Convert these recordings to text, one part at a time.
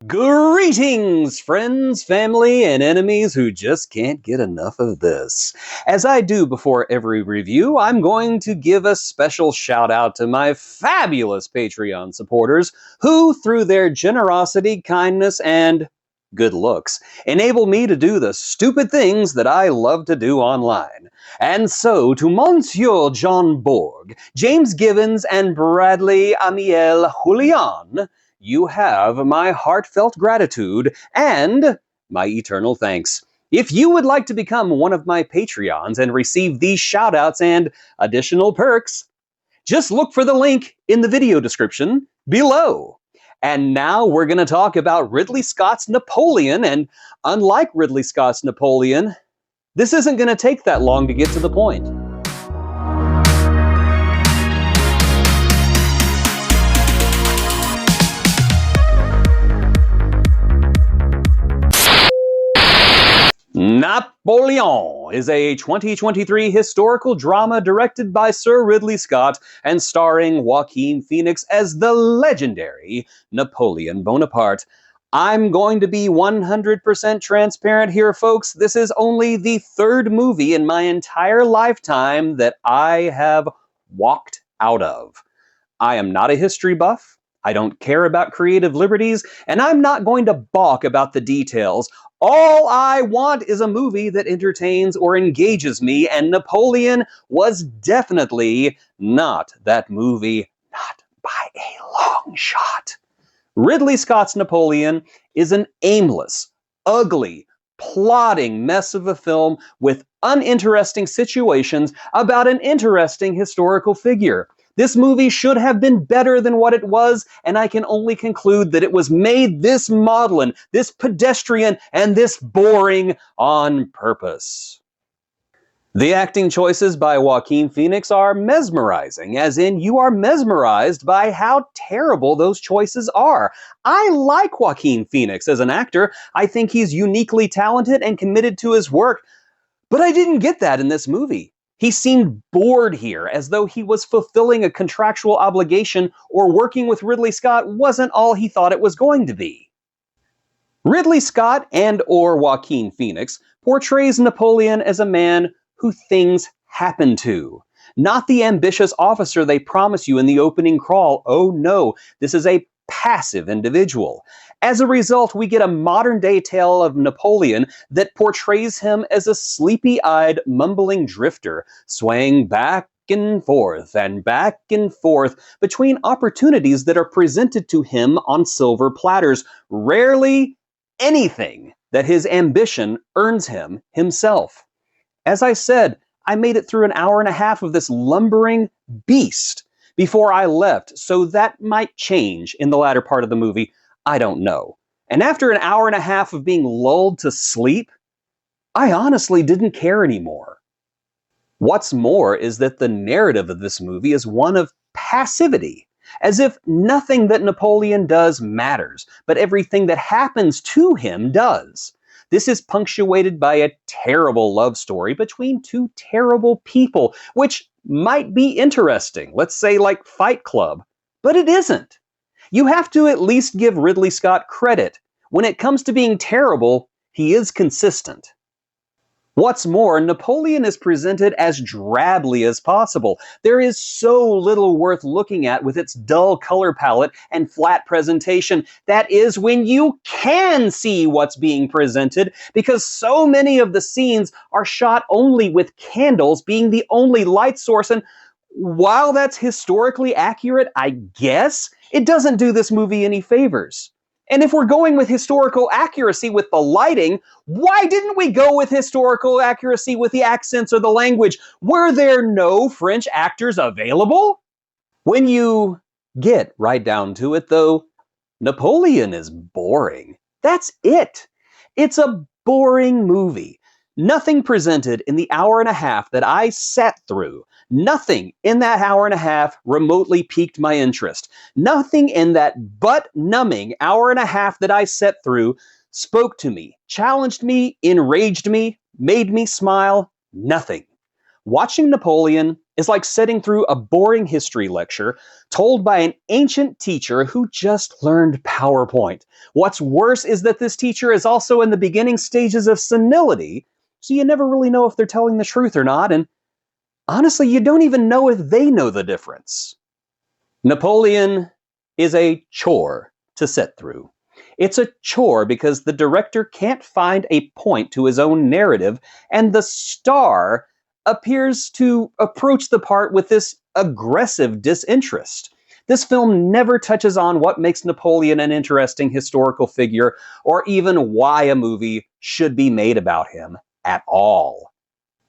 Greetings, friends, family, and enemies who just can't get enough of this. As I do before every review, I'm going to give a special shout out to my fabulous Patreon supporters who, through their generosity, kindness, and good looks, enable me to do the stupid things that I love to do online. And so, to Monsieur John Borg, James Gibbons, and Bradley Amiel Julian, you have my heartfelt gratitude and my eternal thanks. If you would like to become one of my Patreons and receive these shoutouts and additional perks, just look for the link in the video description below. And now we're going to talk about Ridley Scott's Napoleon, and unlike Ridley Scott's Napoleon, this isn't going to take that long to get to the point. Napoleon is a 2023 historical drama directed by Sir Ridley Scott and starring Joaquin Phoenix as the legendary Napoleon Bonaparte. I'm going to be 100% transparent here, folks. This is only the third movie in my entire lifetime that I have walked out of. I am not a history buff. I don't care about creative liberties, and I'm not going to balk about the details. All I want is a movie that entertains or engages me, and Napoleon was definitely not that movie, not by a long shot. Ridley Scott's Napoleon is an aimless, ugly, plodding mess of a film with uninteresting situations about an interesting historical figure. This movie should have been better than what it was, and I can only conclude that it was made this maudlin, this pedestrian, and this boring on purpose. The acting choices by Joaquin Phoenix are mesmerizing, as in you are mesmerized by how terrible those choices are. I like Joaquin Phoenix as an actor. I think he's uniquely talented and committed to his work, but I didn't get that in this movie. He seemed bored here, as though he was fulfilling a contractual obligation or working with Ridley Scott wasn't all he thought it was going to be. Ridley Scott and/or Joaquin Phoenix portrays Napoleon as a man who things happen to, not the ambitious officer they promise you in the opening crawl. Oh no, this is a passive individual. As a result, we get a modern-day tale of Napoleon that portrays him as a sleepy-eyed, mumbling drifter, swaying back and forth between opportunities that are presented to him on silver platters, rarely anything that his ambition earns him himself. As I said, I made it through an hour and a half of this lumbering beast before I left, so that might change in the latter part of the movie. I don't know. And after an hour and a half of being lulled to sleep, I honestly didn't care anymore. What's more is that the narrative of this movie is one of passivity, as if nothing that Napoleon does matters, but everything that happens to him does. This is punctuated by a terrible love story between two terrible people, which might be interesting, let's say like Fight Club, but it isn't. You have to at least give Ridley Scott credit. When it comes to being terrible, he is consistent. What's more, Napoleon is presented as drably as possible. There is so little worth looking at with its dull color palette and flat presentation. That is when you can see what's being presented, because so many of the scenes are shot only with candles being the only light source, and while that's historically accurate, I guess, it doesn't do this movie any favors. And if we're going with historical accuracy with the lighting, why didn't we go with historical accuracy with the accents or the language? Were there no French actors available? When you get right down to it, though, Napoleon is boring. That's it. It's a boring movie. Nothing presented in the hour and a half that I sat through. Nothing in that hour and a half remotely piqued my interest. Nothing in that butt-numbing hour and a half that I sat through spoke to me, challenged me, enraged me, made me smile. Nothing. Watching Napoleon is like sitting through a boring history lecture told by an ancient teacher who just learned PowerPoint. What's worse is that this teacher is also in the beginning stages of senility, so you never really know if they're telling the truth or not, and honestly, you don't even know if they know the difference. Napoleon is a chore to sit through. It's a chore because the director can't find a point to his own narrative, and the star appears to approach the part with this aggressive disinterest. This film never touches on what makes Napoleon an interesting historical figure, or even why a movie should be made about him at all.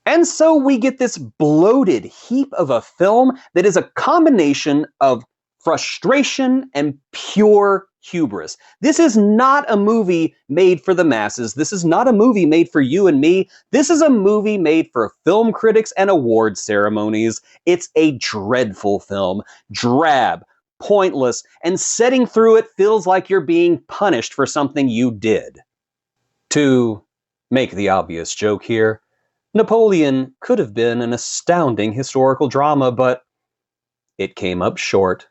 And so we get this bloated heap of a film that is a combination of frustration and pure hubris. This is not a movie made for the masses. This is not a movie made for you and me. This is a movie made for film critics and award ceremonies. It's a dreadful film, drab, pointless, and sitting through it feels like you're being punished for something you did. To make the obvious joke here, Napoleon could have been an astounding historical drama, but it came up short.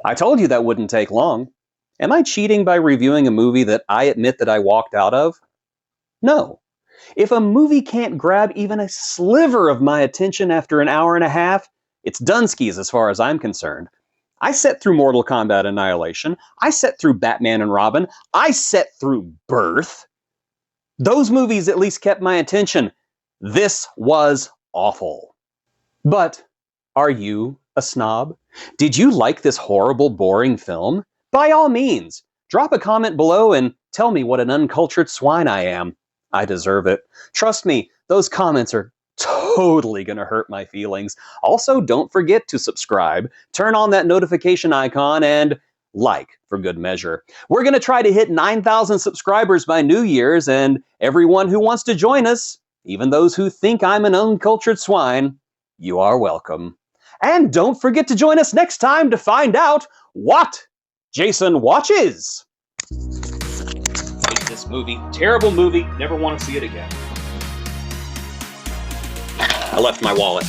I told you that wouldn't take long. Am I cheating by reviewing a movie that I admit that I walked out of? No. If a movie can't grab even a sliver of my attention after an hour and a half, it's Dunskies as far as I'm concerned. I sat through Mortal Kombat Annihilation. I sat through Batman and Robin. I sat through Birth. Those movies at least kept my attention. This was awful. But are you a snob? Did you like this horrible, boring film? By all means, drop a comment below and tell me what an uncultured swine I am. I deserve it. Trust me, those comments are totally gonna hurt my feelings. Also, don't forget to subscribe, turn on that notification icon, and like for good measure. We're gonna try to hit 9,000 subscribers by New Year's, and everyone who wants to join us, even those who think I'm an uncultured swine, you are welcome. And don't forget to join us next time to find out what Jason watches. Hate this movie. Terrible movie. Never want to see it again. I left my wallet.